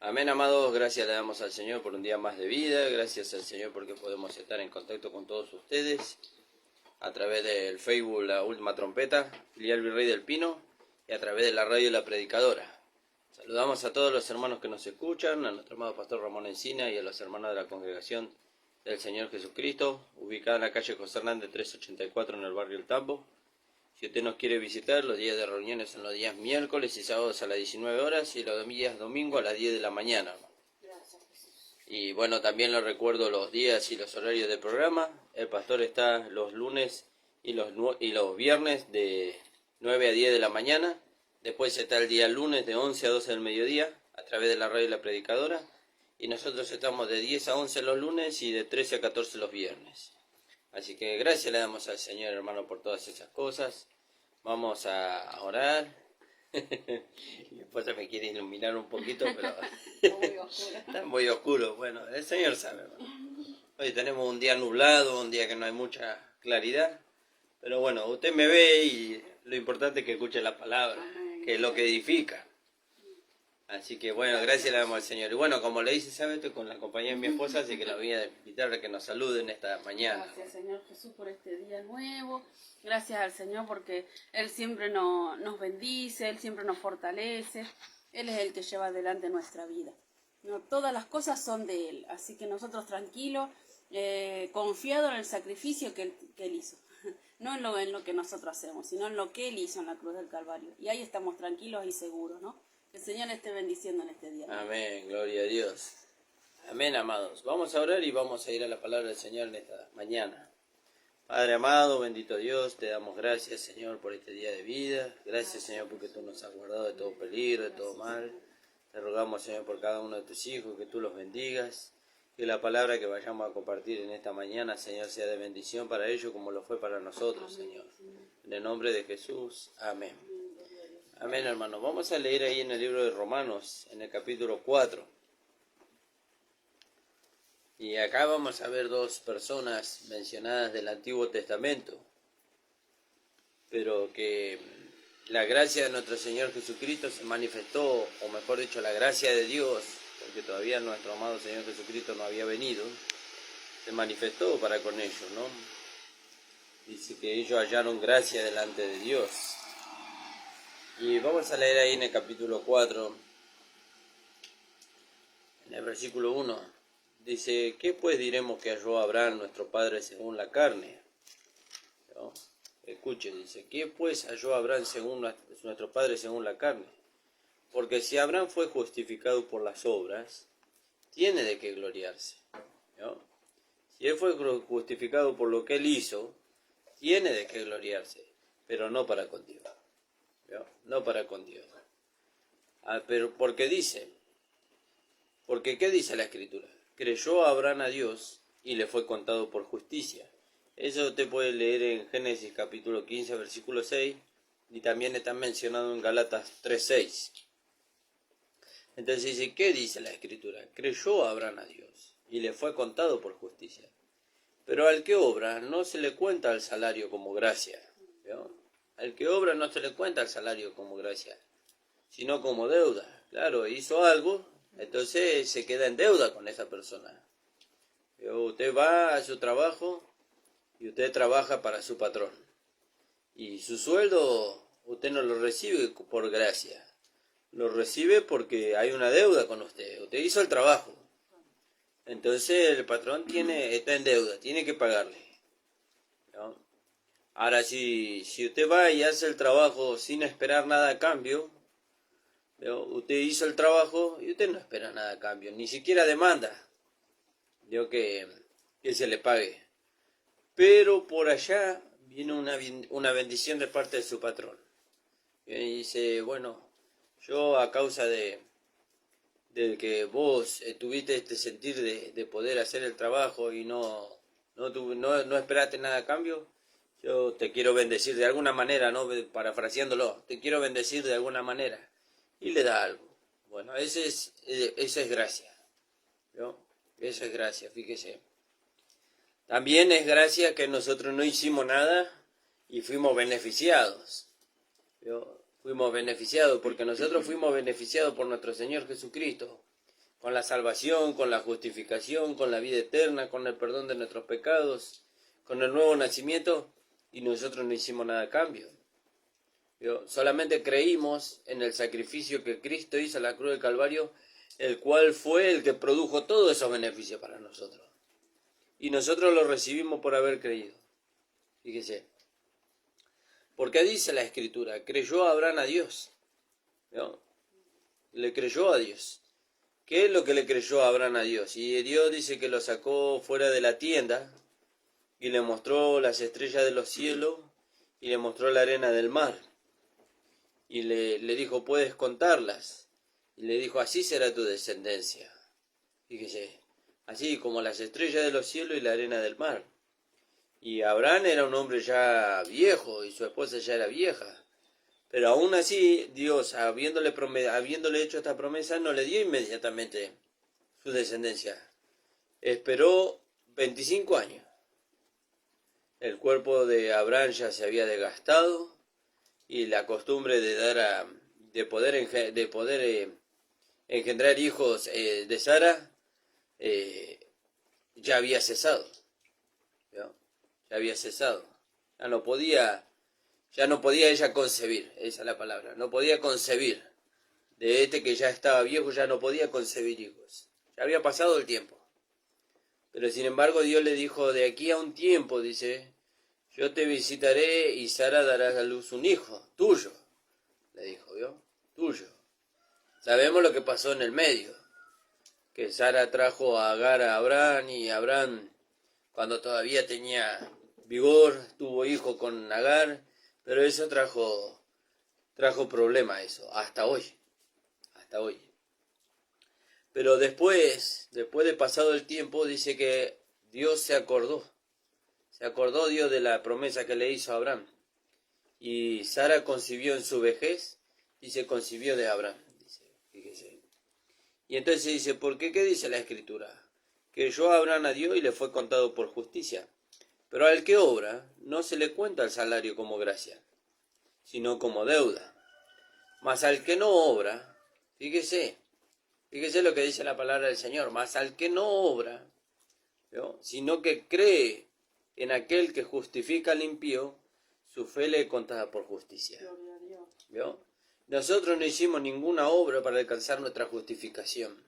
Amén, amados, gracias le damos al Señor por un día más de vida, gracias al Señor porque podemos estar en contacto con todos ustedes a través del Facebook La Última Trompeta, filial Virrey del Pino, y a través de la radio La Predicadora. Saludamos a todos los hermanos que nos escuchan, a nuestro amado pastor Ramón Encina y a los hermanos de la Congregación del Señor Jesucristo, ubicada en la calle José Hernández 384 en el barrio El Tambo. Si usted nos quiere visitar, los días de reuniones son los días miércoles y sábados a las 19 horas y los días domingo a las 10 de la mañana. Y bueno, también les recuerdo los días y los horarios del programa. El pastor está los lunes y los viernes de 9 a 10 de la mañana. Después está el día lunes de 11 a 12 del mediodía a través de la radio La Predicadora. Y nosotros estamos de 10 a 11 los lunes y de 13 a 14 los viernes. Así que gracias le damos al Señor, hermano, por todas esas cosas. Vamos a orar. Mi esposa me quiere iluminar un poquito, pero está muy oscuro. Bueno, el Señor sabe, hermano. Hoy tenemos un día nublado, un día que no hay mucha claridad. Pero bueno, usted me ve y lo importante es que escuche la palabra, que es lo que edifica. Así que bueno, gracias le damos al Señor. Y bueno, como le dice, ¿sabe? Estoy con la compañía de mi esposa, así que la voy a invitar a que nos saluden esta mañana. Gracias, Señor Jesús, por este día nuevo. Gracias al Señor porque Él siempre nos bendice, Él siempre nos fortalece. Él es el que lleva adelante nuestra vida. No, todas las cosas son de Él, así que nosotros tranquilos, confiados en el sacrificio que Él hizo. No en lo que nosotros hacemos, sino en lo que Él hizo en la cruz del Calvario. Y ahí estamos tranquilos y seguros, ¿no? Que el Señor esté bendiciendo en este día. Amén, gloria a Dios. Amén, amados. Vamos a orar y vamos a ir a la palabra del Señor en esta mañana. Padre amado, bendito Dios, te damos gracias, Señor, por este día de vida. Gracias, Señor, porque tú nos has guardado de todo peligro, de todo mal. Te rogamos, Señor, por cada uno de tus hijos, que tú los bendigas. Que la palabra que vayamos a compartir en esta mañana, Señor, sea de bendición para ellos como lo fue para nosotros, Señor. En el nombre de Jesús, amén. Amén, hermano. Vamos a leer ahí en el libro de Romanos, en el capítulo 4. Y acá vamos a ver dos personas mencionadas del Antiguo Testamento, pero que la gracia de nuestro Señor Jesucristo se manifestó, o mejor dicho, la gracia de Dios, porque todavía nuestro amado Señor Jesucristo no había venido, se manifestó para con ellos, ¿no? Dice que ellos hallaron gracia delante de Dios. Y vamos a leer ahí en el capítulo 4, en el versículo 1. Dice, ¿qué pues diremos que halló Abraham nuestro padre según la carne? ¿No? Escuche, dice, ¿qué pues halló Abraham según nuestro padre según la carne? Porque si Abraham fue justificado por las obras, tiene de qué gloriarse, ¿no? Si él fue justificado por lo que él hizo, tiene de qué gloriarse, pero no para con Dios, ¿no? No para con Dios. Pero porque dice, porque ¿qué dice la Escritura? Creyó Abraham a Dios y le fue contado por justicia. Eso usted puede leer en Génesis capítulo 15, versículo 6, y también está mencionado en Galatas 3:6. Entonces dice, ¿qué dice la Escritura? Creyó Abraham a Dios y le fue contado por justicia. Pero al que obra no se le cuenta el salario como gracia, ¿no? Al que obra no se le cuenta el salario como gracia, sino como deuda. Claro, hizo algo, entonces se queda en deuda con esa persona. Pero usted va a su trabajo y usted trabaja para su patrón. Y su sueldo usted no lo recibe por gracia. Lo recibe porque hay una deuda con usted. Usted hizo el trabajo. Entonces el patrón está en deuda, tiene que pagarle, ¿no? Ahora, si usted va y hace el trabajo sin esperar nada a cambio, ¿no? Usted hizo el trabajo y usted no espera nada a cambio, ni siquiera demanda, ¿no? que se le pague. Pero por allá viene una bendición de parte de su patrón. Y dice, bueno, yo a causa de que vos tuviste este sentir de poder hacer el trabajo y no esperaste nada a cambio, yo te quiero bendecir de alguna manera, ¿no? Parafraseándolo, te quiero bendecir de alguna manera. Y le da algo. Bueno, esa es gracia, ¿no? Eso es gracia, fíjese. También es gracia que nosotros no hicimos nada y fuimos beneficiados, ¿no? Fuimos beneficiados porque nosotros fuimos beneficiados por nuestro Señor Jesucristo. con la salvación, con la justificación, con la vida eterna, con el perdón de nuestros pecados, con el nuevo nacimiento, y nosotros no hicimos nada a cambio. Solamente creímos en el sacrificio que Cristo hizo en la cruz del Calvario, el cual fue el que produjo todos esos beneficios para nosotros. Y nosotros lo recibimos por haber creído. Fíjese. Porque dice la Escritura, creyó Abraham a Dios. ¿No? Le creyó a Dios. ¿Qué es lo que le creyó Abraham a Dios? Y Dios dice que lo sacó fuera de la tienda y le mostró las estrellas de los cielos y le mostró la arena del mar. Y le dijo, puedes contarlas. Y le dijo, así será tu descendencia. Fíjese, así como las estrellas de los cielos y la arena del mar. Y Abraham era un hombre ya viejo y su esposa ya era vieja. Pero aún así, Dios, habiéndole hecho esta promesa, no le dio inmediatamente su descendencia. Esperó 25 años. El cuerpo de Abraham ya se había desgastado y la costumbre de poder engendrar hijos de Sara ya había cesado. ¿No? Ya había cesado. Ya no podía ella concebir, esa es la palabra. No podía concebir. De este que ya estaba viejo, ya no podía concebir hijos. Ya había pasado el tiempo. Pero sin embargo Dios le dijo, de aquí a un tiempo, dice, yo te visitaré y Sara dará a luz un hijo, tuyo. Le dijo, ¿vio? Tuyo. Sabemos lo que pasó en el medio. Que Sara trajo a Agar a Abraham y Abraham, cuando todavía tenía vigor, tuvo hijo con Agar, pero eso trajo problema eso, hasta hoy. Pero después de pasado el tiempo, dice que Dios se acordó Dios de la promesa que le hizo a Abraham. Y Sara concibió en su vejez y se concibió de Abraham. Dice, fíjese. Y entonces dice, ¿por qué? ¿Qué dice la Escritura? Que yo a Abraham a Dios y le fue contado por justicia. Pero al que obra no se le cuenta el salario como gracia, sino como deuda. Mas al que no obra, fíjese lo que dice la palabra del Señor, mas al que no obra, ¿no? Sino que cree en aquel que justifica al impío, su fe le es contada por justicia. ¿Vio? Nosotros no hicimos ninguna obra para alcanzar nuestra justificación.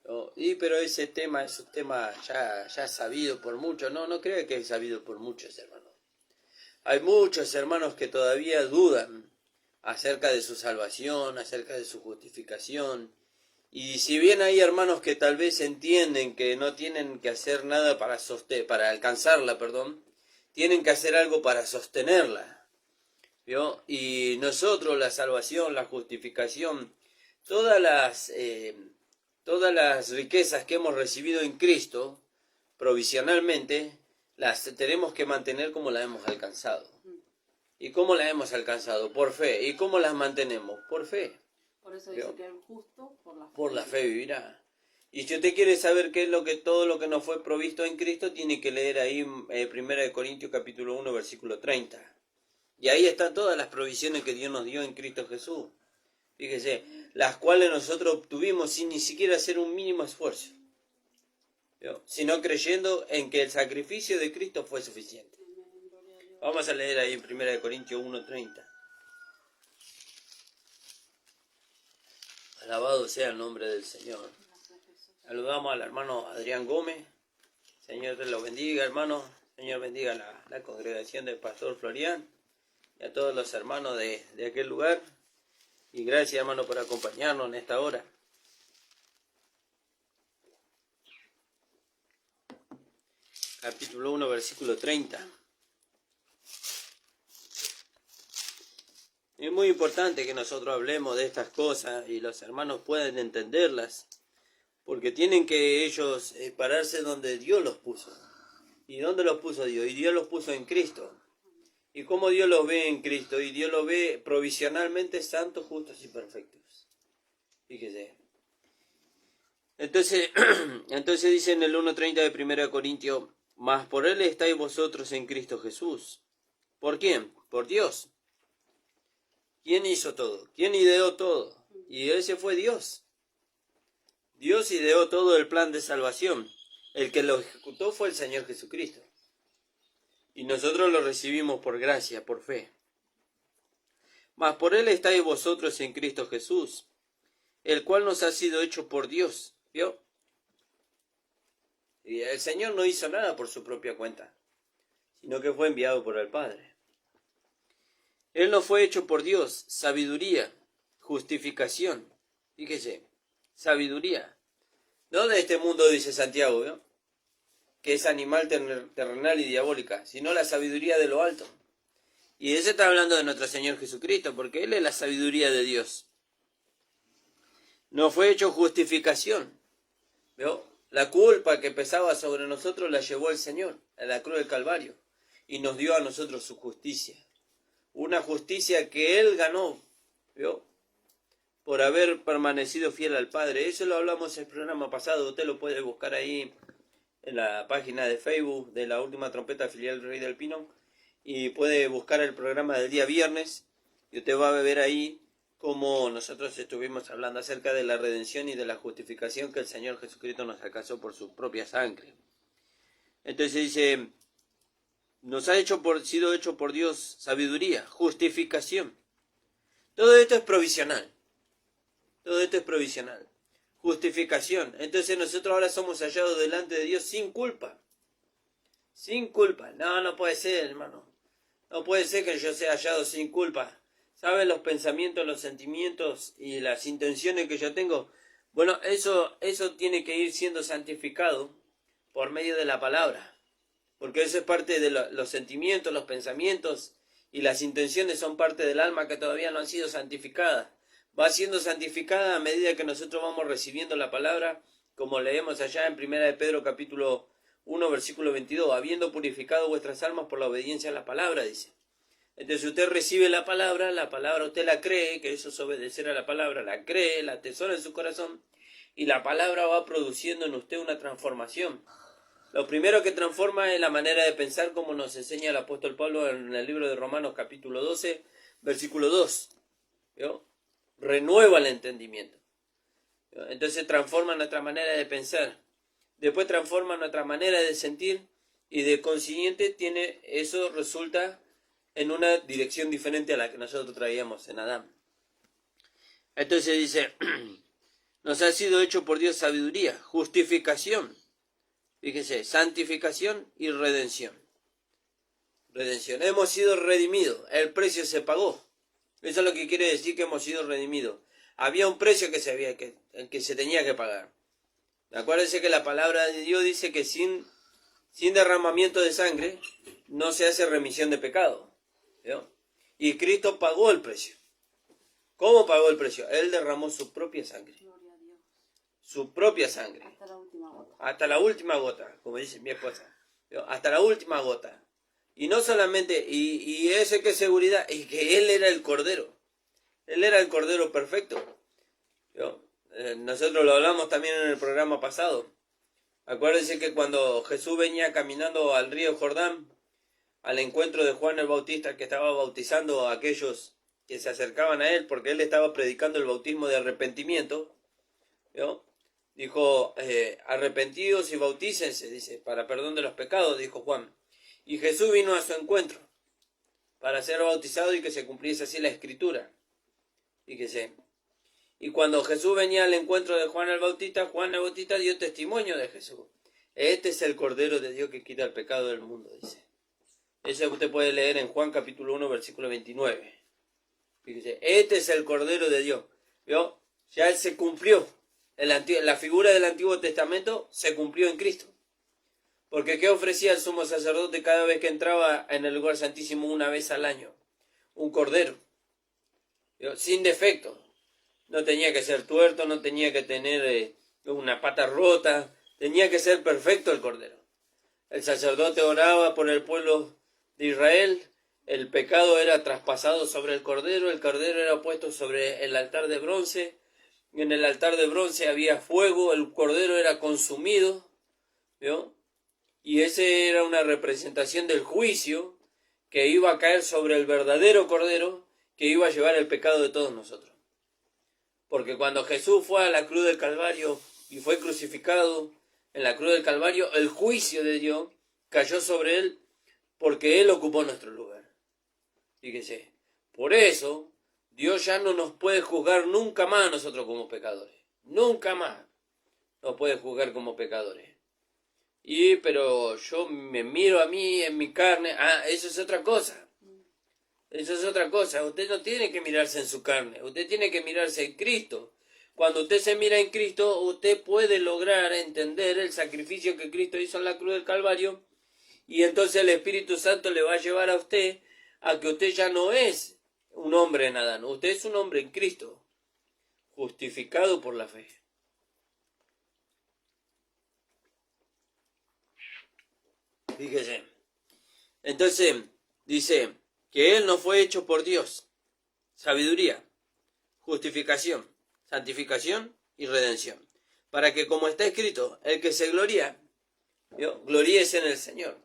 ¿No? Pero ese tema es un tema ya sabido por muchos. No creo que es sabido por muchos, hermanos. Hay muchos hermanos que todavía dudan acerca de su salvación, acerca de su justificación. Y si bien hay hermanos que tal vez entienden que no tienen que hacer nada para alcanzarla, tienen que hacer algo para sostenerla. ¿Vio? Y nosotros la salvación, la justificación, todas las riquezas que hemos recibido en Cristo, provisionalmente, las tenemos que mantener como las hemos alcanzado. ¿Y cómo las hemos alcanzado? Por fe. ¿Y cómo las mantenemos? Por fe. Por eso dice que el justo por la fe vivirá. Y si usted quiere saber qué es todo lo que nos fue provisto en Cristo, tiene que leer ahí 1 Corintios capítulo 1, versículo 30. Y ahí están todas las provisiones que Dios nos dio en Cristo Jesús. Fíjese, las cuales nosotros obtuvimos sin ni siquiera hacer un mínimo esfuerzo, ¿no? Sino creyendo en que el sacrificio de Cristo fue suficiente. Vamos a leer ahí en 1 Corintios 1, 30. Alabado sea el nombre del Señor. Saludamos al hermano Adrián Gómez. Señor te lo bendiga, hermano. Señor bendiga la congregación del pastor Florian y a todos los hermanos de aquel lugar. Y gracias, hermano, por acompañarnos en esta hora. Capítulo 1, versículo 30. Es muy importante que nosotros hablemos de estas cosas y los hermanos puedan entenderlas, porque tienen que ellos pararse donde Dios los puso. ¿Y dónde los puso Dios? Y Dios los puso en Cristo. ¿Y cómo Dios los ve en Cristo? Y Dios los ve provisionalmente santos, justos y perfectos. Fíjese. Entonces dice en el 1.30 de 1 Corintios, mas por Él estáis vosotros en Cristo Jesús. ¿Por quién? Por Dios. ¿Quién hizo todo? ¿Quién ideó todo? Y ese fue Dios. Dios ideó todo el plan de salvación. El que lo ejecutó fue el Señor Jesucristo. Y nosotros lo recibimos por gracia, por fe. Mas por Él estáis vosotros en Cristo Jesús, el cual nos ha sido hecho por Dios. ¿Vio? Y el Señor no hizo nada por su propia cuenta, sino que fue enviado por el Padre. Él no fue hecho por Dios, sabiduría, justificación. Fíjese, sabiduría. No de este mundo, dice Santiago, ¿no? Que es animal terrenal y diabólica, sino la sabiduría de lo alto. Y eso está hablando de nuestro Señor Jesucristo, porque Él es la sabiduría de Dios. No fue hecho justificación. ¿Veo? La culpa que pesaba sobre nosotros la llevó el Señor a la cruz del Calvario y nos dio a nosotros su justicia. Una justicia que Él ganó, ¿vio? Por haber permanecido fiel al Padre. Eso lo hablamos en el programa pasado. Usted lo puede buscar ahí en la página de Facebook de la Última Trompeta Filial Rey del Pino. Y puede buscar el programa del día viernes. Y usted va a ver ahí cómo nosotros estuvimos hablando acerca de la redención y de la justificación que el Señor Jesucristo nos alcanzó por su propia sangre. Entonces dice, nos ha sido hecho por Dios sabiduría, justificación. Todo esto es provisional. Todo esto es provisional. Justificación. Entonces nosotros ahora somos hallados delante de Dios sin culpa. Sin culpa. No puede ser, hermano. No puede ser que yo sea hallado sin culpa. ¿Saben los pensamientos, los sentimientos y las intenciones que yo tengo? Bueno, eso tiene que ir siendo santificado por medio de la palabra. Porque eso es parte de los sentimientos, los pensamientos y las intenciones son parte del alma que todavía no han sido santificadas. Va siendo santificada a medida que nosotros vamos recibiendo la palabra, como leemos allá en 1 de Pedro capítulo 1, versículo 22, habiendo purificado vuestras almas por la obediencia a la palabra, dice. Entonces usted recibe la palabra usted la cree, que eso es obedecer a la palabra, la cree, la atesora en su corazón, y la palabra va produciendo en usted una transformación. Lo primero que transforma es la manera de pensar, como nos enseña el apóstol Pablo en el libro de Romanos capítulo 12, versículo 2. ¿Vio? Renueva el entendimiento. Entonces transforma nuestra manera de pensar. Después transforma nuestra manera de sentir y de consiguiente eso resulta en una dirección diferente a la que nosotros traíamos en Adán. Entonces dice, nos ha sido hecho por Dios sabiduría, justificación, fíjese, santificación y redención. Redención, hemos sido redimidos, el precio se pagó. Eso es lo que quiere decir que hemos sido redimidos. Había un precio que se tenía que pagar. Acuérdense que la palabra de Dios dice que sin derramamiento de sangre no se hace remisión de pecado. ¿Vio? Y Cristo pagó el precio. ¿Cómo pagó el precio? Él derramó su propia sangre. Su propia sangre. Hasta la última gota. Hasta la última gota, como dice mi esposa. ¿Vio? Hasta la última gota. Y no solamente, y eso que seguridad, y que Él era el Cordero. Él era el Cordero perfecto. ¿Vio? Nosotros lo hablamos también en el programa pasado. Acuérdense que cuando Jesús venía caminando al río Jordán, al encuentro de Juan el Bautista, que estaba bautizando a aquellos que se acercaban a él, porque él estaba predicando el bautismo de arrepentimiento, ¿vio? Dijo, arrepentidos y bautícense, dice, para perdón de los pecados, dijo Juan. Y Jesús vino a su encuentro para ser bautizado y que se cumpliese así la escritura. Fíjese. Y cuando Jesús venía al encuentro de Juan el Bautista dio testimonio de Jesús. Este es el Cordero de Dios que quita el pecado del mundo, dice. Eso usted puede leer en Juan capítulo 1, versículo 29. Fíjese, este es el Cordero de Dios. ¿Vio? Ya él se cumplió. La figura del Antiguo Testamento se cumplió en Cristo. Porque ¿qué ofrecía el sumo sacerdote cada vez que entraba en el lugar santísimo una vez al año? Un cordero. ¿Vio? Sin defecto. No tenía que ser tuerto, no tenía que tener una pata rota. Tenía que ser perfecto el cordero. El sacerdote oraba por el pueblo de Israel. El pecado era traspasado sobre el cordero era puesto sobre el altar de bronce. En el altar de bronce había fuego, el cordero era consumido. ¿Vio? Y ese era una representación del juicio que iba a caer sobre el verdadero cordero que iba a llevar el pecado de todos nosotros. Porque cuando Jesús fue a la cruz del Calvario, y fue crucificado en la cruz del Calvario, el juicio de Dios cayó sobre él porque él ocupó nuestro lugar. Fíjese, por eso Dios ya no nos puede juzgar nunca más a nosotros como pecadores. Nunca más nos puede juzgar como pecadores. Pero yo me miro a mí en mi carne, eso es otra cosa. Eso es otra cosa. Usted no tiene que mirarse en su carne, usted tiene que mirarse en Cristo. Cuando usted se mira en Cristo, usted puede lograr entender el sacrificio que Cristo hizo en la cruz del Calvario, y entonces el Espíritu Santo le va a llevar a usted a que usted ya no es un hombre en Adán, usted es un hombre en Cristo, justificado por la fe. Fíjese. Entonces, dice que Él no fue hecho por Dios. Sabiduría, justificación, santificación y redención. Para que, como está escrito, el que se gloría, gloríese en el Señor.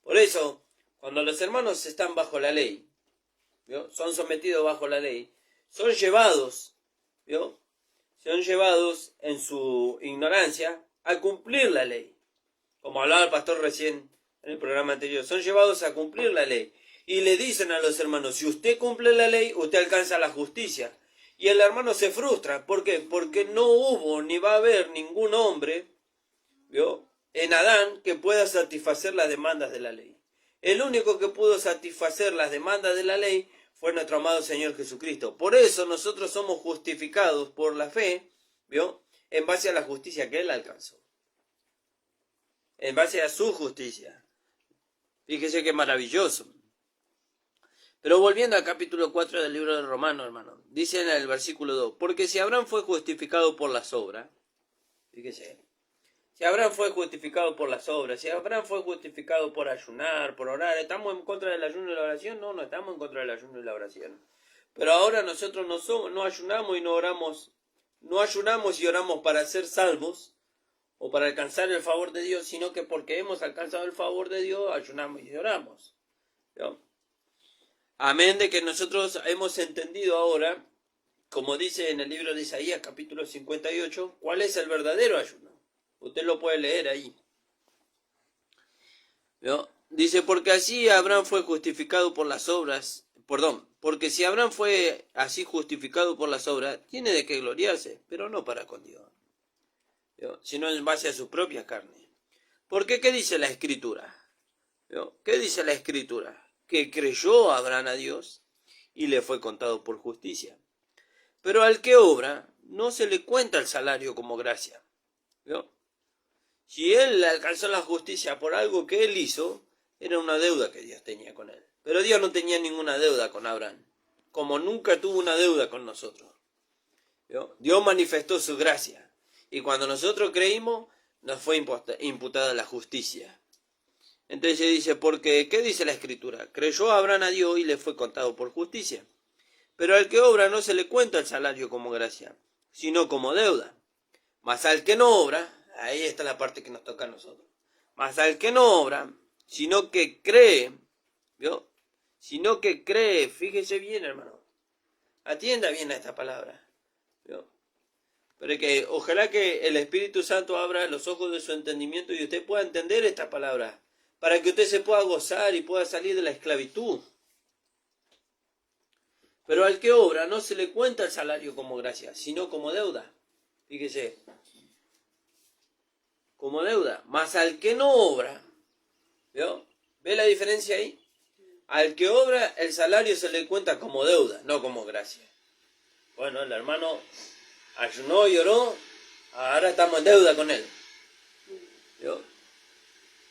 Por eso, cuando los hermanos están bajo la ley, son sometidos bajo la ley, son llevados en su ignorancia a cumplir la ley. Como hablaba el pastor recién en el programa anterior, son llevados a cumplir la ley. Y le dicen a los hermanos, si usted cumple la ley, usted alcanza la justicia. Y el hermano se frustra. ¿Por qué? Porque no hubo ni va a haber ningún hombre en Adán que pueda satisfacer las demandas de la ley. El único que pudo satisfacer las demandas de la ley fue nuestro amado Señor Jesucristo. Por eso nosotros somos justificados por la fe, en base a la justicia que Él alcanzó. En base a su justicia. Fíjese qué maravilloso. Pero volviendo al capítulo 4 del libro de Romanos, hermano, dice en el versículo 2, porque si Abraham fue justificado por las obras, fíjese, si Abraham fue justificado por las obras, si Abraham fue justificado por ayunar, por orar, ¿estamos en contra del ayuno y la oración? No, no estamos en contra del ayuno y la oración. Pero ahora nosotros no ayunamos y no oramos, no ayunamos y oramos para ser salvos o para alcanzar el favor de Dios, sino que porque hemos alcanzado el favor de Dios, ayunamos y oramos. Amén de que nosotros hemos entendido ahora, como dice en el libro de Isaías, capítulo 58, cuál es el verdadero ayuno. Usted lo puede leer ahí. Dice, porque así Abraham fue justificado por las obras, porque si Abraham fue así justificado por las obras, tiene de qué gloriarse, pero no para con Dios, sino en base a su propia carne. Porque ¿qué dice la Escritura? ¿Qué dice la Escritura? Que creyó Abraham a Dios y le fue contado por justicia. Pero al que obra, no se le cuenta el salario como gracia. Si él alcanzó la justicia por algo que él hizo, era una deuda que Dios tenía con él. Pero Dios no tenía ninguna deuda con Abraham, como nunca tuvo una deuda con nosotros. Dios manifestó su gracia, y cuando nosotros creímos, nos fue imputada la justicia. Entonces dice, porque, ¿qué dice la Escritura? Creyó Abraham a Dios y le fue contado por justicia. Pero al que obra no se le cuenta el salario como gracia, sino como deuda. Mas al que no obra, ahí está la parte que nos toca a nosotros. Mas al que no obra, sino que cree, sino que cree, fíjese bien, hermano. Atienda bien a esta palabra. Pero que ojalá que el Espíritu Santo abra los ojos de su entendimiento y usted pueda entender esta palabra, para que usted se pueda gozar y pueda salir de la esclavitud. Pero al que obra no se le cuenta el salario como gracia, sino como deuda. Fíjese, como deuda. Mas al que no obra, ¿ve la diferencia ahí? Al que obra el salario se le cuenta como deuda, no como gracia. Bueno, el hermano ayunó y oró, ahora estamos en deuda con él.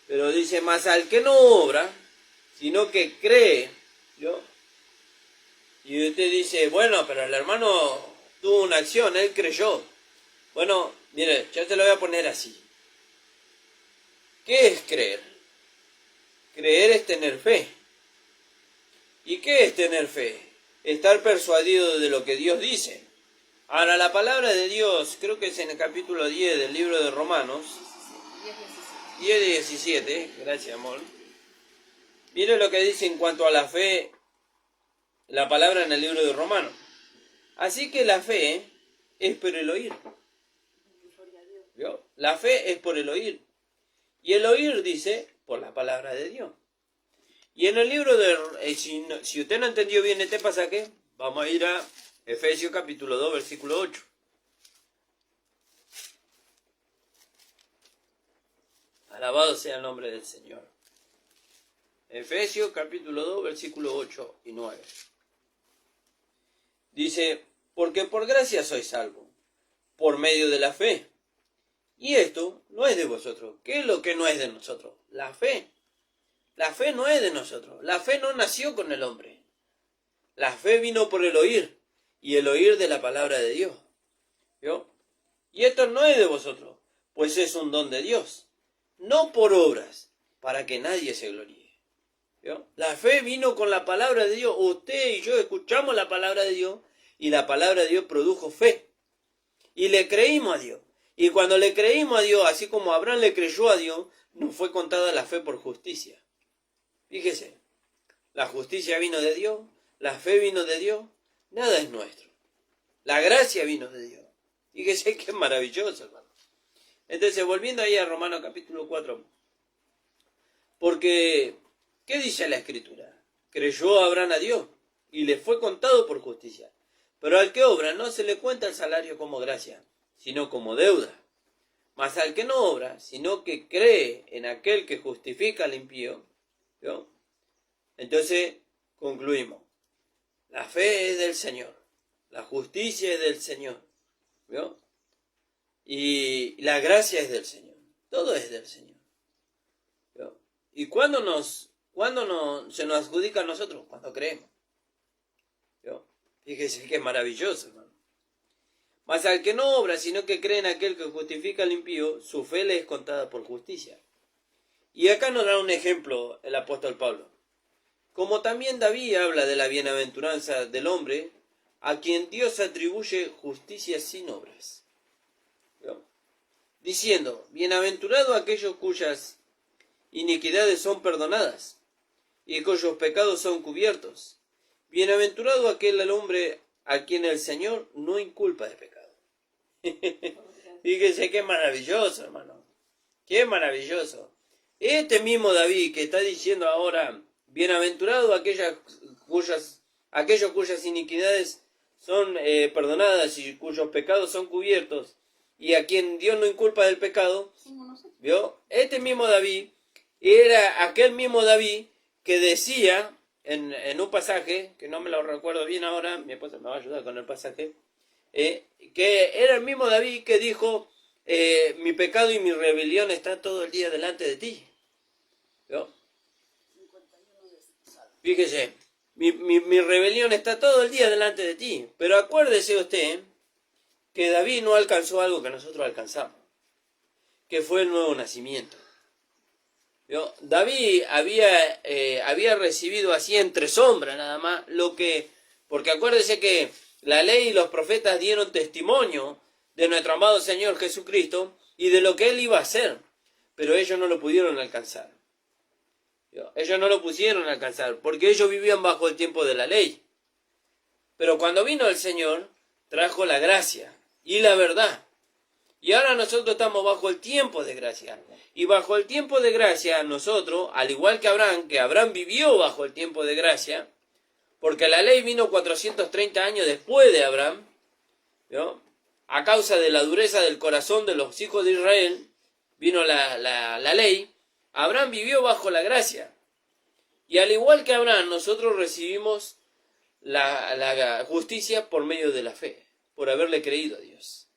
Pero dice, más al que no obra, sino que cree, y usted dice, bueno, pero el hermano tuvo una acción, él creyó. Bueno, mire, yo te lo voy a poner así. ¿Qué es creer? Creer es tener fe. ¿Y qué es tener fe? Estar persuadido de lo que Dios dice. Ahora, la palabra de Dios, creo que es en el capítulo 10 del libro de Romanos, 10:17, gracias amor. Mire lo que dice en cuanto a la fe, la palabra en el libro de Romanos. Así que la fe es por el oír. ¿Vio? La fe es por el oír. Y el oír, dice, por la palabra de Dios. Y en el libro de... si usted no entendió bien este pasaje, vamos a ir a Efesios capítulo 2, versículo 8. Alabado sea el nombre del Señor. Efesios capítulo 2, versículo 8 y 9. Dice, porque por gracia sois salvos, por medio de la fe. Y esto no es de vosotros. ¿Qué es lo que no es de nosotros? La fe. La fe no es de nosotros. La fe no nació con el hombre. La fe vino por el oír, y el oír de la palabra de Dios. ¿Vio? Y esto no es de vosotros, pues es un don de Dios, no por obras, para que nadie se gloríe. ¿Vio? La fe vino con la palabra de Dios. Usted y yo escuchamos la palabra de Dios, y la palabra de Dios produjo fe. Y le creímos a Dios. Y cuando le creímos a Dios, así como Abraham le creyó a Dios, nos fue contada la fe por justicia. Fíjese, la justicia vino de Dios, la fe vino de Dios, nada es nuestro. La gracia vino de Dios. Fíjese que es maravilloso, hermano. Entonces, volviendo ahí a Romanos capítulo 4. Porque, ¿qué dice la Escritura? Creyó Abraham a Dios y le fue contado por justicia. Pero al que obra no se le cuenta el salario como gracia, sino como deuda. Mas al que no obra, sino que cree en aquel que justifica al impío, ¿vio? Entonces, concluimos. La fe es del Señor. La justicia es del Señor. ¿Vio? Y la gracia es del Señor. Todo es del Señor. ¿Vio? ¿Y cuándo se nos adjudica a nosotros? Cuando creemos. ¿Vio? Fíjese que es maravilloso, hermano. Mas al que no obra, sino que cree en aquel que justifica al impío, su fe le es contada por justicia. Y acá nos da un ejemplo el apóstol Pablo. Como también David habla de la bienaventuranza del hombre, a quien Dios atribuye justicia sin obras. ¿Vio? Diciendo, bienaventurado aquellos cuyas iniquidades son perdonadas, y cuyos pecados son cubiertos. Bienaventurado aquel hombre a quien el Señor no inculpa de pecado. Fíjese qué maravilloso, hermano. Qué maravilloso. Este mismo David que está diciendo ahora, bienaventurado aquellos cuyas iniquidades son perdonadas y cuyos pecados son cubiertos, y a quien Dios no inculpa del pecado, ¿vio? Este mismo David era aquel mismo David que decía en un pasaje, que no me lo recuerdo bien ahora, mi esposa me va a ayudar con el pasaje, que era el mismo David que dijo, mi pecado y mi rebelión está todo el día delante de ti. ¿Vio? Fíjese, mi rebelión está todo el día delante de ti. Pero acuérdese usted que David no alcanzó algo que nosotros alcanzamos, que fue el nuevo nacimiento. ¿Vio? David había recibido así entre sombras nada más porque acuérdese que la ley y los profetas dieron testimonio de nuestro amado Señor Jesucristo y de lo que Él iba a hacer, pero ellos no lo pudieron alcanzar. ¿Vio? Ellos no lo pudieron alcanzar porque ellos vivían bajo el tiempo de la ley. Pero cuando vino el Señor, trajo la gracia y la verdad. Y ahora nosotros estamos bajo el tiempo de gracia. Y bajo el tiempo de gracia, nosotros, al igual que Abraham vivió bajo el tiempo de gracia, porque la ley vino 430 años después de Abraham, ¿vio? A causa de la dureza del corazón de los hijos de Israel, vino la ley. Abraham vivió bajo la gracia. Y al igual que Abraham, nosotros recibimos la justicia por medio de la fe, por haberle creído a Dios.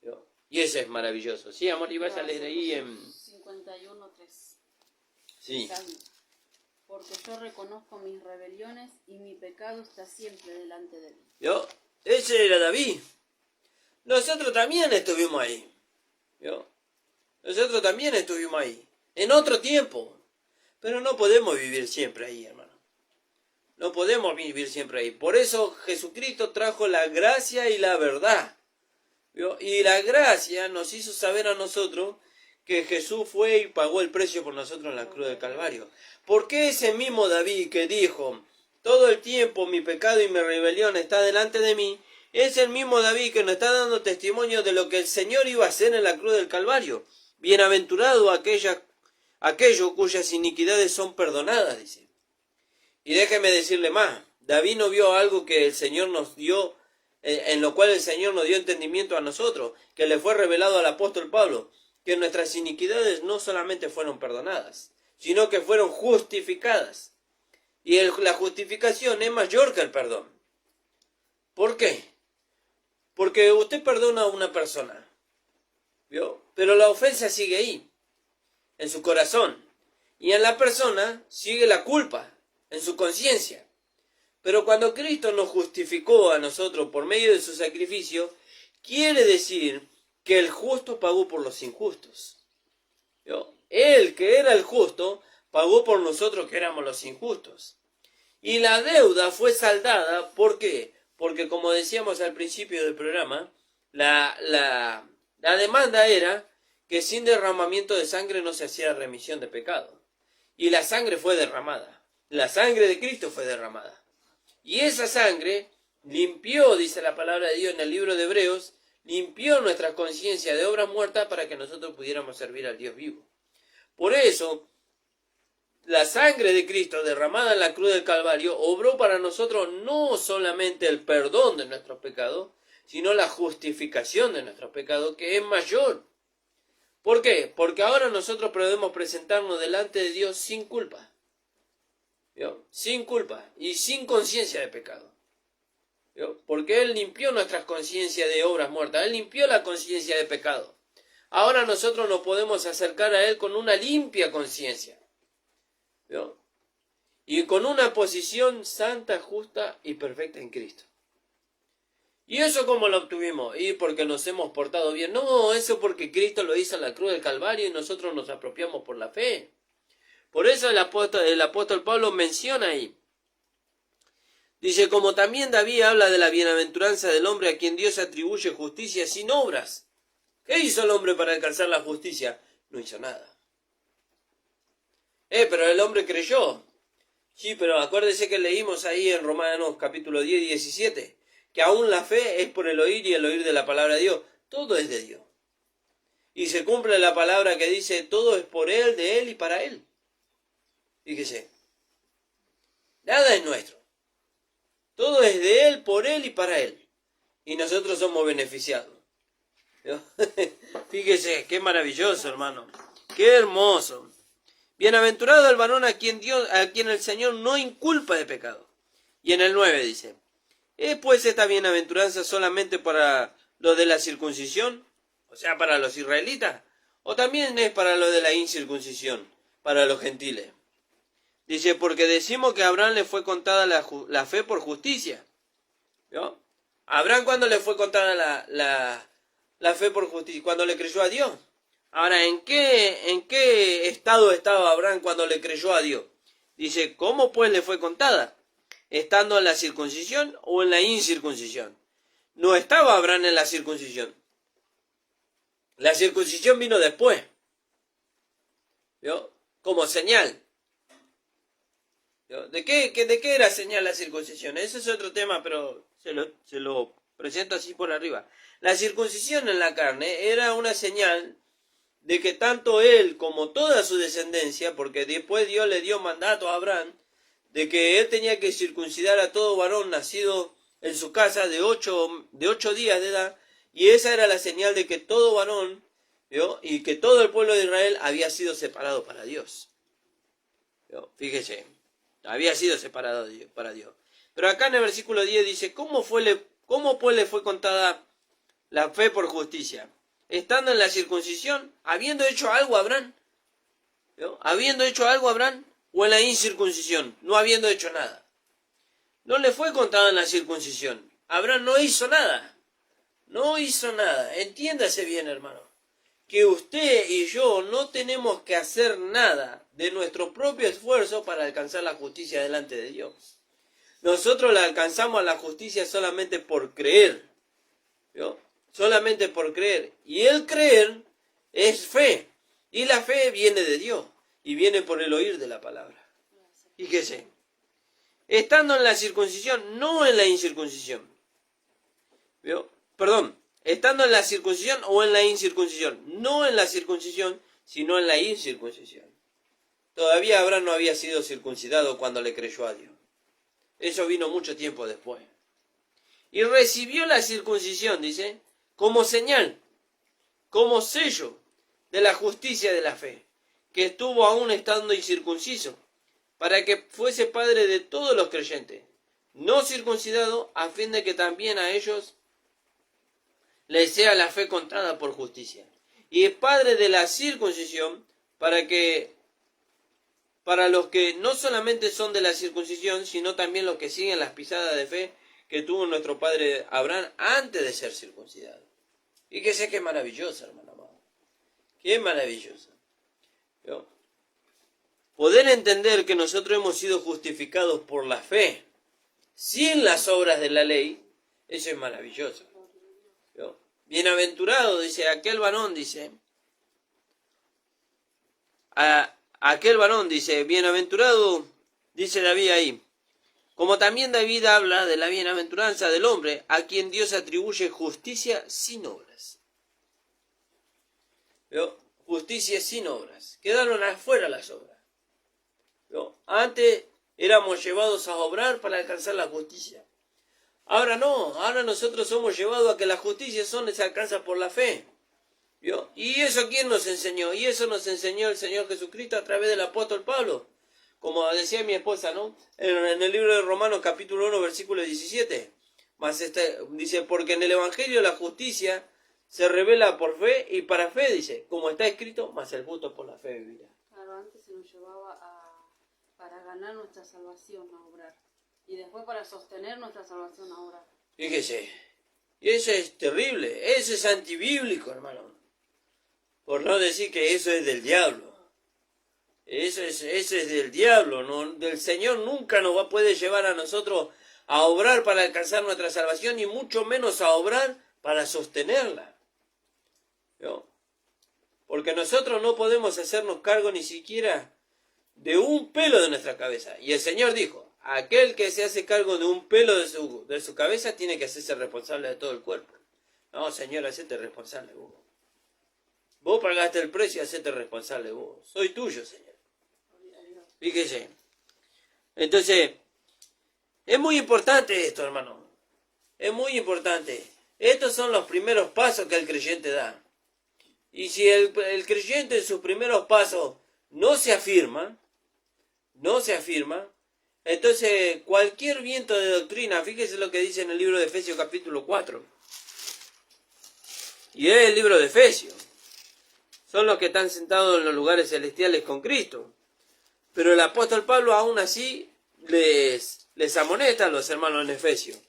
¿Vio? Y eso es maravilloso. Sí, amor, y vas a leer ahí en 51:3. Sí. Porque yo reconozco mis rebeliones y mi pecado está siempre delante de mí. ¿Vio? Ese era David. Nosotros también estuvimos ahí. ¿Vio? Nosotros también estuvimos ahí. En otro tiempo. Pero no podemos vivir siempre ahí, hermano. No podemos vivir siempre ahí. Por eso Jesucristo trajo la gracia y la verdad. ¿Vio? Y la gracia nos hizo saber a nosotros que Jesús fue y pagó el precio por nosotros en la cruz del Calvario. Porque ese mismo David que dijo, todo el tiempo mi pecado y mi rebelión está delante de mí, Es el mismo David que nos está dando testimonio de lo que el Señor iba a hacer en la cruz del Calvario. Bienaventurado aquellos cuyas iniquidades son perdonadas, dice. Y déjeme decirle más, David no vio algo que el Señor nos dio, en lo cual el Señor nos dio entendimiento a nosotros, que le fue revelado al apóstol Pablo, que nuestras iniquidades no solamente fueron perdonadas, sino que fueron justificadas. Y la justificación es mayor que el perdón. ¿Por qué? Porque usted perdona a una persona, ¿vio? Pero la ofensa sigue ahí, en su corazón. Y en la persona sigue la culpa, en su conciencia. Pero cuando Cristo nos justificó a nosotros por medio de su sacrificio, quiere decir que el justo pagó por los injustos. ¿Vio? Él, que era el justo, pagó por nosotros que éramos los injustos. Y la deuda fue saldada, ¿por qué? Porque como decíamos al principio del programa, la demanda era que sin derramamiento de sangre no se hacía remisión de pecado. Y la sangre fue derramada. La sangre de Cristo fue derramada. Y esa sangre limpió, dice la palabra de Dios en el libro de Hebreos, limpió nuestra conciencia de obras muertas para que nosotros pudiéramos servir al Dios vivo. Por eso, la sangre de Cristo derramada en la cruz del Calvario obró para nosotros no solamente el perdón de nuestros pecados, sino la justificación de nuestros pecados, que es mayor. ¿Por qué? Porque ahora nosotros podemos presentarnos delante de Dios sin culpa. ¿Vio? Sin culpa y sin conciencia de pecado. ¿Vio? Porque Él limpió nuestras conciencias de obras muertas. Él limpió la conciencia de pecado. Ahora nosotros nos podemos acercar a Él con una limpia conciencia. ¿Vio? Y con una posición santa, justa y perfecta en Cristo. ¿Y eso cómo lo obtuvimos? Y porque nos hemos portado bien. No, eso porque Cristo lo hizo en la cruz del Calvario y nosotros nos apropiamos por la fe. Por eso el apóstol Pablo menciona ahí. Dice, como también David habla de la bienaventuranza del hombre a quien Dios atribuye justicia sin obras. ¿Qué hizo el hombre para alcanzar la justicia? No hizo nada. Pero el hombre creyó. Sí, pero acuérdese que leímos ahí en Romanos capítulo 10 y 17, que aún la fe es por el oír y el oír de la palabra de Dios. Todo es de Dios. Y se cumple la palabra que dice, todo es por Él, de Él y para Él. Fíjese, nada es nuestro. Todo es de Él, por Él y para Él. Y nosotros somos beneficiados. Fíjese, qué maravilloso, hermano. Qué hermoso. Bienaventurado el varón a quien el Señor no inculpa de pecado. Y en el 9 dice, ¿es pues esta bienaventuranza solamente para los de la circuncisión? O sea, para los israelitas. ¿O también es para los de la incircuncisión? Para los gentiles. Dice, porque decimos que a Abraham le fue contada la fe por justicia. ¿Vio? A Abraham, ¿cuándo le fue contada la fe por justicia? Cuando le creyó a Dios. Ahora, ¿en qué estado estaba Abraham cuando le creyó a Dios? Dice, ¿cómo pues le fue contada? ¿Estando en la circuncisión o en la incircuncisión? No estaba Abraham en la circuncisión. La circuncisión vino después. ¿Vio? Como señal. ¿De qué era señal la circuncisión? Ese es otro tema, pero se lo presento así por arriba. La circuncisión en la carne era una señal de que tanto él como toda su descendencia, porque después Dios le dio mandato a Abraham, de que él tenía que circuncidar a todo varón nacido en su casa de 8 días de edad, y esa era la señal de que todo varón, ¿vio? Y que todo el pueblo de Israel había sido separado para Dios. ¿Vio? Fíjese. Había sido separado para Dios. Pero acá en el versículo 10 dice, ¿cómo pues le fue contada la fe por justicia? Estando en la circuncisión, habiendo hecho algo a Abraham. ¿No? Habiendo hecho algo a Abraham, o en la incircuncisión, no habiendo hecho nada. No le fue contada en la circuncisión. Abraham no hizo nada. No hizo nada. Entiéndase bien, hermano. Que usted y yo no tenemos que hacer nada de nuestro propio esfuerzo para alcanzar la justicia delante de Dios. Nosotros la alcanzamos a la justicia solamente por creer. ¿Vio? Solamente por creer. Y el creer es fe. Y la fe viene de Dios. Y viene por el oír de la palabra. Fíjese. Estando en la circuncisión, no en la incircuncisión. ¿Vio? Perdón, estando en la circuncisión o en la incircuncisión. No en la circuncisión, sino en la incircuncisión. Todavía Abraham no había sido circuncidado cuando le creyó a Dios. Eso vino mucho tiempo después. Y recibió la circuncisión, dice, como señal, como sello de la justicia de la fe, que estuvo aún estando incircunciso, para que fuese padre de todos los creyentes, no circuncidado, a fin de que también a ellos les sea la fe contada por justicia. Y es padre de la circuncisión, para los que no solamente son de la circuncisión, sino también los que siguen las pisadas de fe que tuvo nuestro padre Abraham antes de ser circuncidado. Y que sé que es maravilloso, hermano amado. Qué maravilloso. ¿Yo? Poder entender que nosotros hemos sido justificados por la fe, sin las obras de la ley, eso es maravilloso. ¿Yo? Bienaventurado, dice, aquel varón, dice, aquel varón, dice, bienaventurado, dice David ahí, como también David habla de la bienaventuranza del hombre, a quien Dios atribuye justicia sin obras. ¿Vio? Justicia sin obras. Quedaron afuera las obras. ¿Vio? Antes éramos llevados a obrar para alcanzar la justicia. Ahora no, ahora nosotros somos llevados a que la justicia se alcanza por la fe. ¿Vio? ¿Y eso quién nos enseñó? Y eso nos enseñó el Señor Jesucristo a través del apóstol Pablo. Como decía mi esposa, ¿no? En el libro de Romanos capítulo 1, versículo 17. Dice, porque en el Evangelio la justicia se revela por fe y para fe, dice, como está escrito, mas el justo por la fe vivirá. Claro, antes se nos llevaba para ganar nuestra salvación a obrar. Y después para sostener nuestra salvación a obrar. Fíjese, y eso es terrible, eso es antibíblico, hermano. Por no decir que eso es del diablo. Eso es del diablo, ¿no? Del Señor nunca nos puede llevar a nosotros a obrar para alcanzar nuestra salvación, y mucho menos a obrar para sostenerla. ¿No? Porque nosotros no podemos hacernos cargo ni siquiera de un pelo de nuestra cabeza. Y el Señor dijo, aquel que se hace cargo de un pelo de su cabeza tiene que hacerse responsable de todo el cuerpo. No, Señor, hacete responsable vos. Vos pagaste el precio, hacete responsable vos. Soy tuyo, Señor. Fíjese. Entonces, es muy importante esto, hermano. Es muy importante. Estos son los primeros pasos que el creyente da. Y si el creyente en sus primeros pasos no se afirma, entonces cualquier viento de doctrina, fíjese lo que dice en el libro de Efesios capítulo 4. Y es el libro de Efesios. Son los que están sentados en los lugares celestiales con Cristo. Pero el apóstol Pablo aún así les amonesta a los hermanos en Efesios.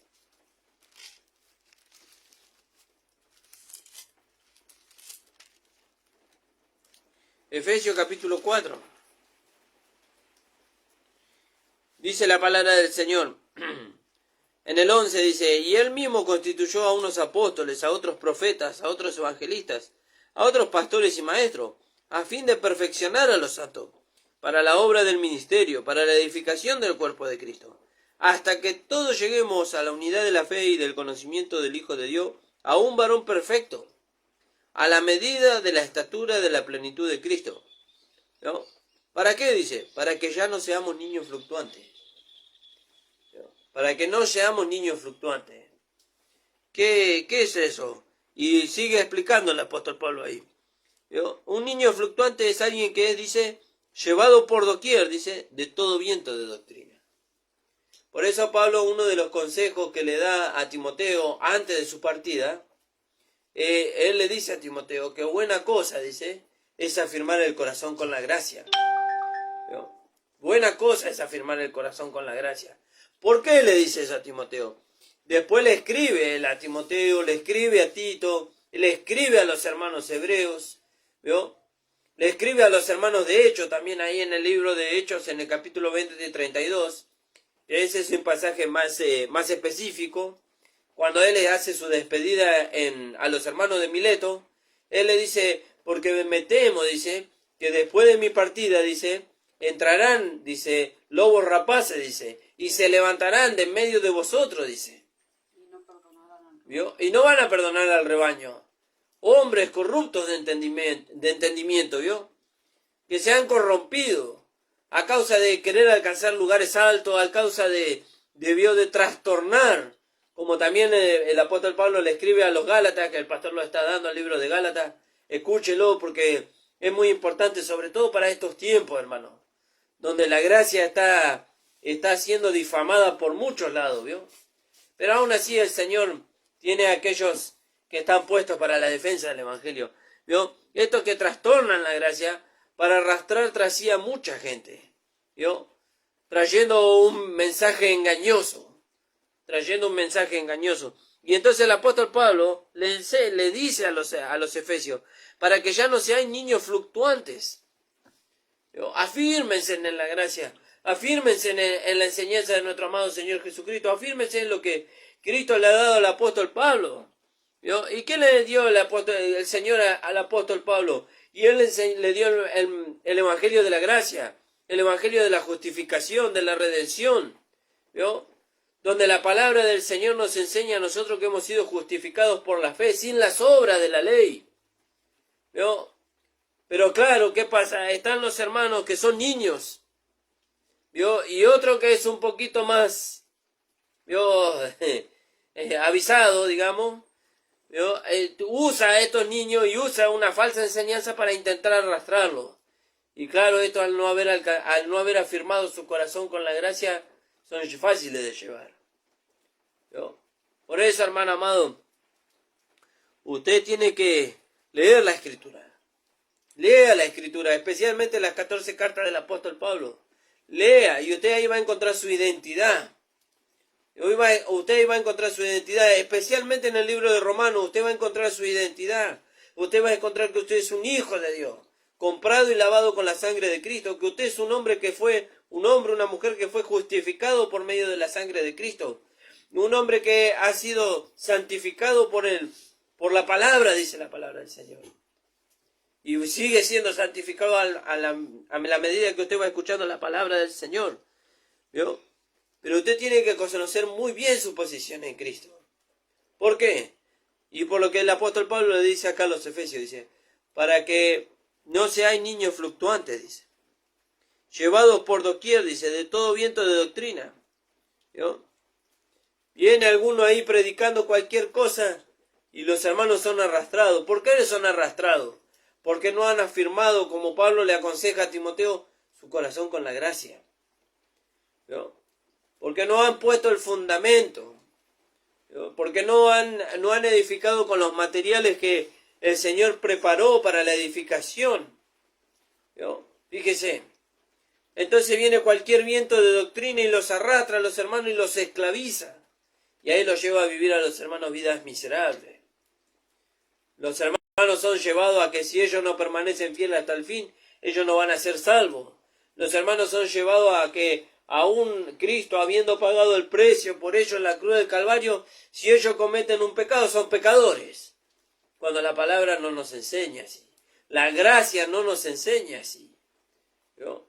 Efesios capítulo 4. Dice la palabra del Señor. En el 11 dice, y él mismo constituyó a unos apóstoles, a otros profetas, a otros evangelistas, a otros pastores y maestros, a fin de perfeccionar a los santos, para la obra del ministerio, para la edificación del cuerpo de Cristo, hasta que todos lleguemos a la unidad de la fe y del conocimiento del Hijo de Dios, a un varón perfecto, a la medida de la estatura de la plenitud de Cristo. ¿No? ¿Para qué dice? Para que ya no seamos niños fluctuantes. ¿No? Para que no seamos niños fluctuantes. ¿Qué es eso? Y sigue explicando el apóstol Pablo ahí. ¿No? Un niño fluctuante es alguien que es, dice, llevado por doquier, dice, de todo viento de doctrina. Por eso Pablo, uno de los consejos que le da a Timoteo antes de su partida, él le dice a Timoteo que buena cosa, dice, es afirmar el corazón con la gracia. ¿No? Buena cosa es afirmar el corazón con la gracia. ¿Por qué le dice eso a Timoteo? Después le escribe a Timoteo, le escribe a Tito, le escribe a los hermanos hebreos, ¿vio? Le escribe a los hermanos de Hechos, también ahí en el libro de Hechos, en el capítulo 20 de 32. Ese es un pasaje más específico. Cuando él le hace su despedida a los hermanos de Mileto, él le dice, porque me temo, dice, que después de mi partida, dice, entrarán, dice, lobos rapaces, dice, y se levantarán de en medio de vosotros, dice. ¿vio? Y no van a perdonar al rebaño. Hombres corruptos de entendimiento, ¿vio? Que se han corrompido a causa de querer alcanzar lugares altos, a causa de trastornar, como también el apóstol Pablo le escribe a los Gálatas, que el pastor lo está dando al libro de Gálatas. Escúchelo porque es muy importante, sobre todo para estos tiempos, hermano, donde la gracia está siendo difamada por muchos lados, ¿vio? Pero aún así el Señor tiene a aquellos que están puestos para la defensa del Evangelio, ¿vio? Estos que trastornan la gracia para arrastrar tras sí a mucha gente, ¿vio? Trayendo un mensaje engañoso. Y entonces el apóstol Pablo le dice a los efesios, para que ya no sean niños fluctuantes, ¿vio? Afírmense en la gracia, afírmense en la enseñanza de nuestro amado Señor Jesucristo, afírmense en lo que Cristo le ha dado al apóstol Pablo, ¿vio? ¿Y qué le dio el Señor al apóstol Pablo? Y él le dio el evangelio de la gracia, el evangelio de la justificación, de la redención, ¿vio? Donde la palabra del Señor nos enseña a nosotros que hemos sido justificados por la fe, sin las obras de la ley, ¿vio? Pero claro, ¿qué pasa? Están los hermanos que son niños, ¿vio? Y otro que es un poquito más, ¿vio? Avisado, digamos, ¿vio? Usa a estos niños y usa una falsa enseñanza para intentar arrastrarlos. Y claro, esto al no haber afirmado su corazón con la gracia, son fáciles de llevar, ¿vio? Por eso, hermano amado, usted tiene que leer la Escritura. Lea la Escritura, especialmente las 14 cartas del apóstol Pablo. Lea, y usted ahí va a encontrar su identidad. Usted va a encontrar su identidad, especialmente en el libro de Romanos. Usted va a encontrar su identidad. Usted va a encontrar que usted es un hijo de Dios, comprado y lavado con la sangre de Cristo, que usted es un hombre, una mujer que fue justificado por medio de la sangre de Cristo, un hombre que ha sido santificado por la palabra, dice la palabra del Señor, y sigue siendo santificado a la medida que usted va escuchando la palabra del Señor, ¿vio? Pero usted tiene que conocer muy bien su posición en Cristo. ¿Por qué? Y por lo que el apóstol Pablo le dice acá a los Efesios, dice, para que no seáis niños fluctuantes, dice, llevados por doquier, dice, de todo viento de doctrina, ¿vio? Viene alguno ahí predicando cualquier cosa y los hermanos son arrastrados. ¿Por qué son arrastrados? Porque no han afirmado, como Pablo le aconseja a Timoteo, su corazón con la gracia, ¿vio? Porque no han puesto el fundamento, ¿vio? Porque no han edificado con los materiales que el Señor preparó para la edificación, ¿vio? Fíjese. Entonces viene cualquier viento de doctrina y los arrastra a los hermanos y los esclaviza. Y ahí los lleva a vivir a los hermanos vidas miserables. Los hermanos son llevados a que si ellos no permanecen fieles hasta el fin, ellos no van a ser salvos. Los hermanos son llevados a que aún Cristo, habiendo pagado el precio por ellos en la cruz del Calvario, si ellos cometen un pecado, son pecadores. Cuando la palabra no nos enseña así. La gracia no nos enseña así, ¿vio?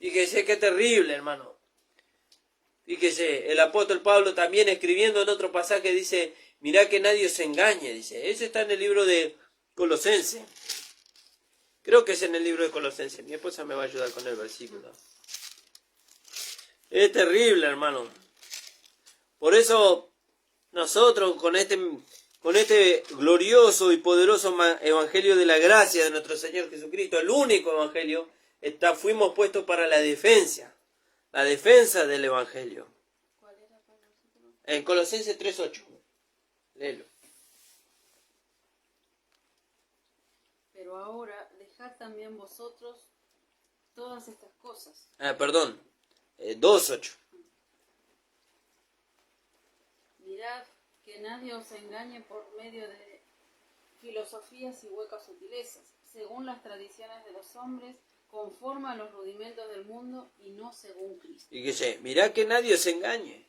Fíjese qué terrible, hermano. Fíjese, el apóstol Pablo también escribiendo en otro pasaje dice, mirá que nadie os engañe, dice. Eso está en el libro de Colosenses. Creo que es en el libro de Colosenses. Mi esposa me va a ayudar con el versículo. Es terrible, hermano. Por eso nosotros con este glorioso y poderoso evangelio de la gracia de nuestro Señor Jesucristo, el único evangelio, fuimos puestos para la defensa del evangelio. ¿Cuál era para nosotros? En Colosenses 3:8. Léelo. Pero ahora dejad también vosotros todas estas cosas. 2:8. Mirad que nadie os engañe por medio de filosofías y huecas sutilezas, según las tradiciones de los hombres, conforme a los rudimentos del mundo y no según Cristo. Fíjese, mirá que nadie os engañe.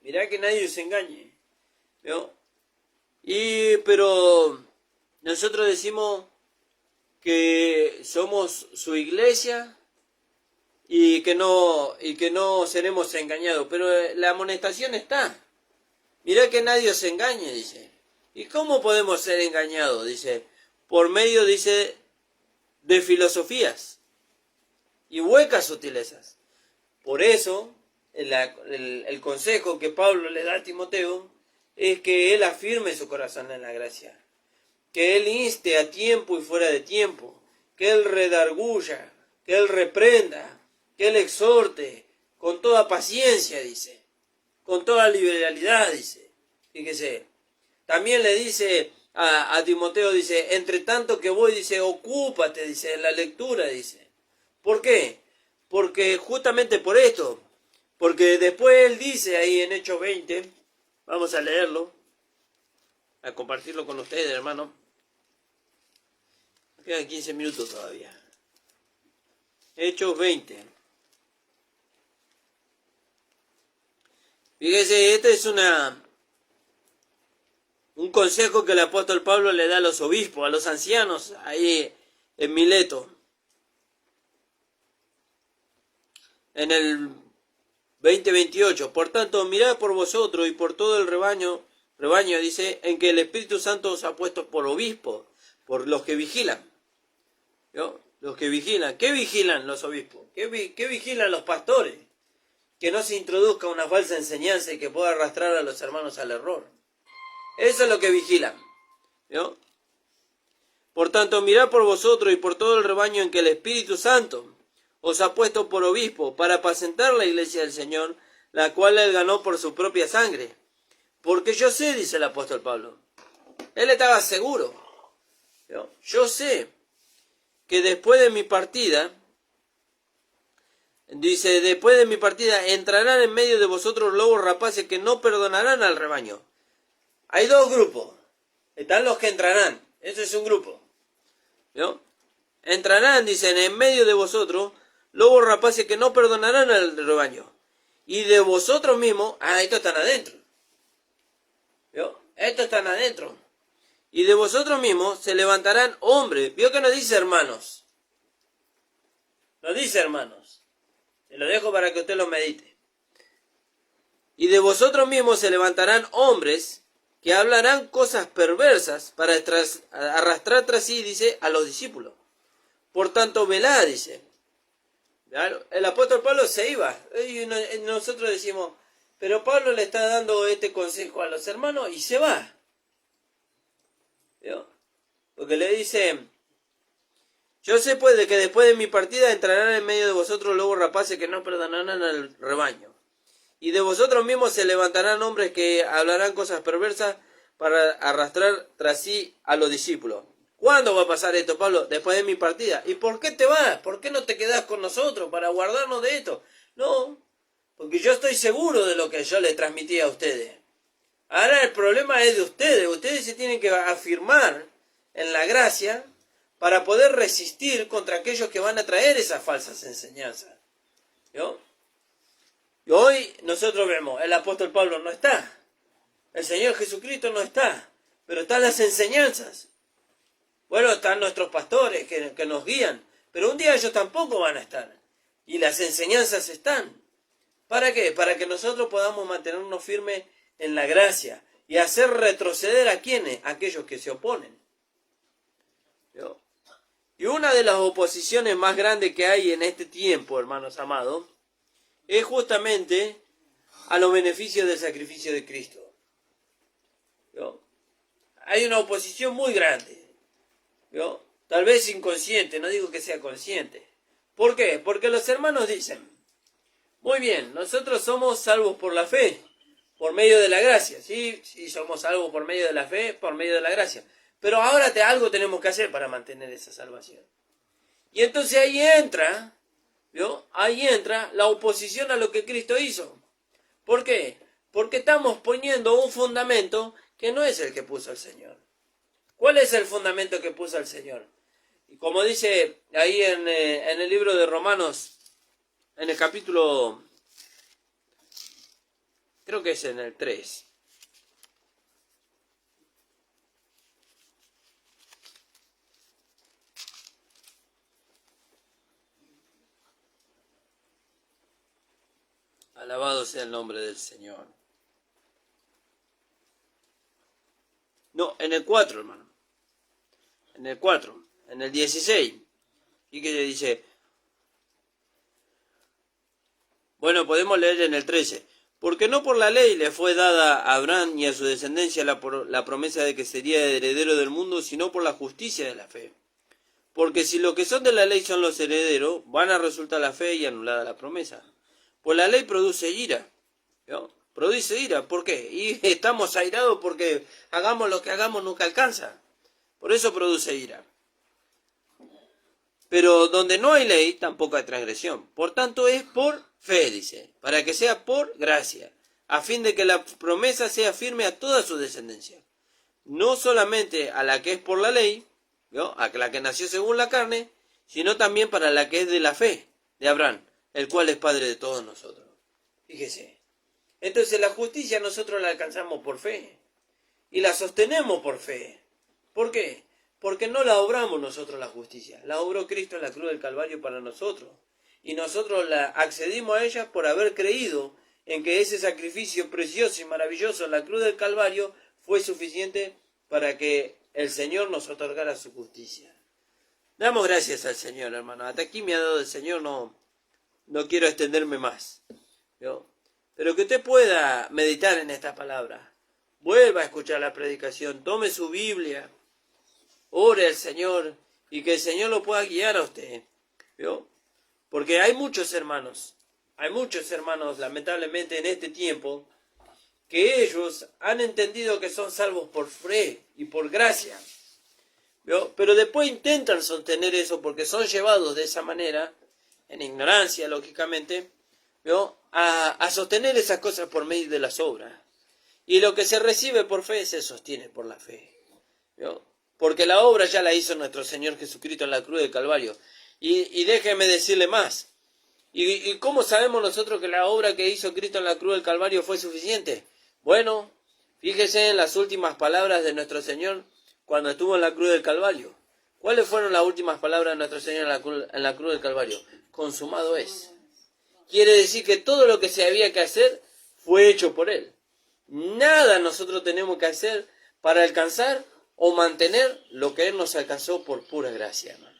Mirá que nadie os engañe, ¿vio? Pero nosotros decimos que somos su iglesia y que no seremos engañados, pero la amonestación está. mirá que nadie os engañe, dice. ¿Y cómo podemos ser engañados? Dice, por medio, dice, de filosofías y huecas sutilezas. Por eso, el consejo que Pablo le da a Timoteo es que él afirme su corazón en la gracia, que él inste a tiempo y fuera de tiempo, que él redarguya, que él reprenda, que él exhorte con toda paciencia, dice, con toda liberalidad, dice. Fíjese, también le dice a Timoteo, dice, entre tanto que voy, dice, ocúpate, dice, en la lectura, dice. ¿Por qué? Porque justamente por esto, porque después él dice ahí en Hechos 20, vamos a leerlo, a compartirlo con ustedes, hermano. Quedan 15 minutos todavía. Hechos 20. Fíjese, este es un consejo que el apóstol Pablo le da a los obispos, a los ancianos, ahí en Mileto. En el 20:28. Por tanto, mirad por vosotros y por todo el rebaño, dice, en que el Espíritu Santo os ha puesto por obispos, por los que vigilan. ¿No? Los que vigilan. ¿Qué vigilan los obispos? ¿Qué vigilan los pastores? Que no se introduzca una falsa enseñanza y que pueda arrastrar a los hermanos al error. Eso es lo que vigilan. ¿No? Por tanto, mirad por vosotros y por todo el rebaño en que el Espíritu Santo os ha puesto por obispo para apacentar la iglesia del Señor, la cual él ganó por su propia sangre. Porque yo sé, dice el apóstol Pablo, él estaba seguro, ¿no? Yo sé que después de mi partida, dice, después de mi partida entrarán en medio de vosotros lobos rapaces que no perdonarán al rebaño. Hay dos grupos. Están los que entrarán. Eso es un grupo. ¿No? Entrarán, dicen, en medio de vosotros lobos rapaces que no perdonarán al rebaño. Y de vosotros mismos, estos están adentro. ¿Vio? Estos están adentro. Y de vosotros mismos se levantarán hombres. ¿Vio que no dice hermanos? No dice hermanos. Se lo dejo para que usted lo medite. Y de vosotros mismos se levantarán hombres que hablarán cosas perversas para arrastrar tras sí, dice, a los discípulos. Por tanto, velad, dice. El apóstol Pablo se iba. Y nosotros decimos, pero Pablo le está dando este consejo a los hermanos y se va. ¿Vio? Porque le dice, yo sé pues de que después de mi partida entrarán en medio de vosotros lobos rapaces que no perdonarán al rebaño. Y de vosotros mismos se levantarán hombres que hablarán cosas perversas para arrastrar tras sí a los discípulos. ¿Cuándo va a pasar esto, Pablo? Después de mi partida. ¿Y por qué te vas? ¿Por qué no te quedas con nosotros para guardarnos de esto? No, porque yo estoy seguro de lo que yo les transmití a ustedes. Ahora el problema es de ustedes. Ustedes se tienen que afirmar en la gracia para poder resistir contra aquellos que van a traer esas falsas enseñanzas. ¿Yo? Y hoy nosotros vemos, el apóstol Pablo no está. El Señor Jesucristo no está. Pero están las enseñanzas. Bueno, están nuestros pastores que nos guían. Pero un día ellos tampoco van a estar. Y las enseñanzas están. ¿Para qué? Para que nosotros podamos mantenernos firmes en la gracia. Y hacer retroceder a quienes, aquellos que se oponen. ¿Yo? Y una de las oposiciones más grandes que hay en este tiempo, hermanos amados, es justamente a los beneficios del sacrificio de Cristo. ¿Yo? Hay una oposición muy grande. ¿Yo? Tal vez inconsciente, no digo que sea consciente. ¿Por qué? Porque los hermanos dicen, muy bien, nosotros somos salvos por la fe, por medio de la gracia. Sí, somos salvos por medio de la fe, por medio de la gracia. Pero ahora algo tenemos que hacer para mantener esa salvación. Y entonces ahí entra, ¿vio? Ahí entra la oposición a lo que Cristo hizo. ¿Por qué? Porque estamos poniendo un fundamento que no es el que puso el Señor. ¿Cuál es el fundamento que puso el Señor? Y como dice ahí en el libro de Romanos, en el capítulo, creo que es en el 3. Alabado sea el nombre del Señor. en el 4, hermano. En el 4, en el 16. Y que dice, bueno, podemos leer en el 13. Porque no por la ley le fue dada a Abraham y a su descendencia la promesa de que sería heredero del mundo, sino por la justicia de la fe. Porque si los que son de la ley son los herederos, van a resultar la fe y anulada la promesa. Pues la ley produce ira, ¿no? Produce ira, ¿por qué? Y estamos airados porque hagamos lo que hagamos nunca alcanza. Por eso produce ira. Pero donde no hay ley, tampoco hay transgresión. Por tanto, es por fe, dice, para que sea por gracia, a fin de que la promesa sea firme a toda su descendencia. No solamente a la que es por la ley, ¿no? A la que nació según la carne, sino también para la que es de la fe de Abraham, el cual es padre de todos nosotros. Fíjese. Entonces la justicia nosotros la alcanzamos por fe y la sostenemos por fe. ¿Por qué? Porque no la obramos nosotros la justicia, la obró Cristo en la cruz del Calvario para nosotros. Y nosotros la accedimos a ella por haber creído en que ese sacrificio precioso y maravilloso en la cruz del Calvario fue suficiente para que el Señor nos otorgara su justicia. Damos gracias al Señor, hermano. Hasta aquí me ha dado el Señor, no quiero extenderme más, ¿no? Pero que usted pueda meditar en esta palabra. Vuelva a escuchar la predicación, tome su Biblia, ore al Señor y que el Señor lo pueda guiar a usted, ¿vio? Porque hay muchos hermanos lamentablemente en este tiempo, que ellos han entendido que son salvos por fe y por gracia, ¿vio? Pero después intentan sostener eso porque son llevados de esa manera, en ignorancia, lógicamente, ¿vio? A sostener esas cosas por medio de las obras. Y lo que se recibe por fe se sostiene por la fe, ¿vio? Porque la obra ya la hizo nuestro Señor Jesucristo en la cruz del Calvario. Y déjeme decirle más. ¿Y cómo sabemos nosotros que la obra que hizo Cristo en la cruz del Calvario fue suficiente? Bueno, fíjese en las últimas palabras de nuestro Señor cuando estuvo en la cruz del Calvario. ¿Cuáles fueron las últimas palabras de nuestro Señor en la cruz del Calvario? Consumado es. Quiere decir que todo lo que se había que hacer fue hecho por Él. Nada nosotros tenemos que hacer para alcanzar o mantener lo que Él nos alcanzó por pura gracia, hermano.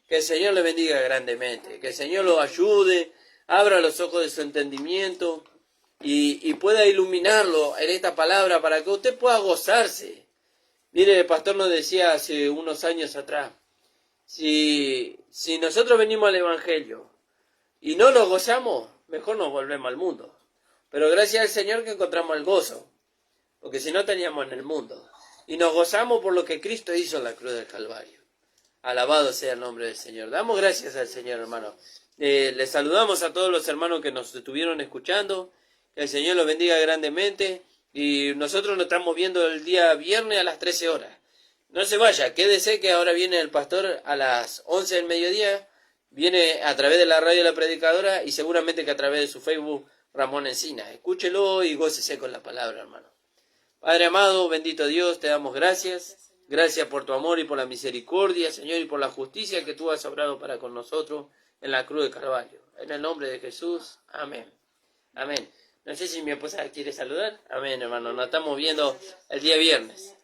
Que el Señor le bendiga grandemente, que el Señor lo ayude, abra los ojos de su entendimiento y pueda iluminarlo en esta palabra para que usted pueda gozarse. Mire, el pastor nos decía hace unos años atrás, si nosotros venimos al Evangelio y no nos gozamos, mejor nos volvemos al mundo. Pero gracias al Señor que encontramos el gozo, porque si no teníamos en el mundo. Y nos gozamos por lo que Cristo hizo en la cruz del Calvario. Alabado sea el nombre del Señor. Damos gracias al Señor, hermano. Les saludamos a todos los hermanos que nos estuvieron escuchando. Que el Señor los bendiga grandemente. Y nosotros nos estamos viendo el día viernes a las 13 horas. No se vaya, quédese que ahora viene el pastor a las 11 del mediodía. Viene a través de la radio La Predicadora y seguramente que a través de su Facebook Ramón Encina. Escúchelo y gócese con la palabra, hermano. Padre amado, bendito Dios, te damos gracias. Gracias por tu amor y por la misericordia, Señor, y por la justicia que tú has obrado para con nosotros en la cruz de Calvario. En el nombre de Jesús, amén. Amén. No sé si mi esposa quiere saludar. Amén, hermano. Nos estamos viendo el día viernes.